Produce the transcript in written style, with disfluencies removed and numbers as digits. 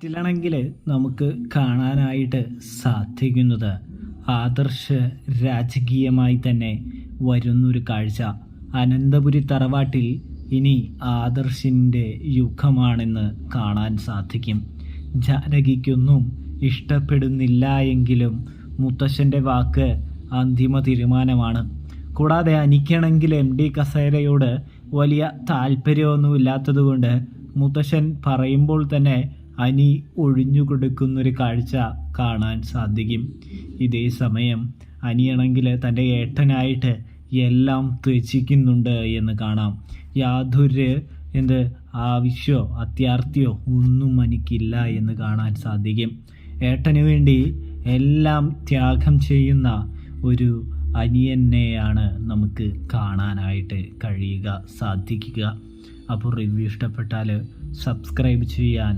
ടൈറ്റിലാണെങ്കിൽ നമുക്ക് കാണാനായിട്ട് സാധിക്കുന്നത് ആദർശ് രാജകീയമായി തന്നെ വരുന്നൊരു കാഴ്ച. അനന്തപുരി തറവാട്ടിൽ ഇനി ആദർശിൻ്റെ യുഗമാണെന്ന് കാണാൻ സാധിക്കും. ജാനകിക്കൊന്നും ഇഷ്ടപ്പെടുന്നില്ല എങ്കിലും മുത്തശ്ശൻ്റെ വാക്ക് അന്തിമ തീരുമാനമാണ്. കൂടാതെ അനിക്കാണെങ്കിൽ MD കസേരയോട് വലിയ താല്പര്യമൊന്നുമില്ലാത്തത് കൊണ്ട് മുത്തശ്ശൻ പറയുമ്പോൾ തന്നെ അനി ഒഴിഞ്ഞു കൊടുക്കുന്നൊരു കാഴ്ച കാണാൻ സാധിക്കും. ഇതേ സമയം അനിയാണെങ്കിൽ തൻ്റെ ഏട്ടനായിട്ട് എല്ലാം ത്യജിക്കുന്നുണ്ട് എന്ന് കാണാം. യാതൊരു ആവശ്യമോ അത്യാർത്ഥിയോ ഒന്നും എനിക്കില്ല എന്ന് കാണാൻ സാധിക്കും. ഏട്ടന് വേണ്ടി എല്ലാം ത്യാഗം ചെയ്യുന്ന ഒരു അനിയനെയാണ് നമുക്ക് കാണാനായിട്ട് സാധിക്കുക. അപ്പോൾ റിവ്യൂ ഇഷ്ടപ്പെട്ടാൽ സബ്സ്ക്രൈബ് ചെയ്യാൻ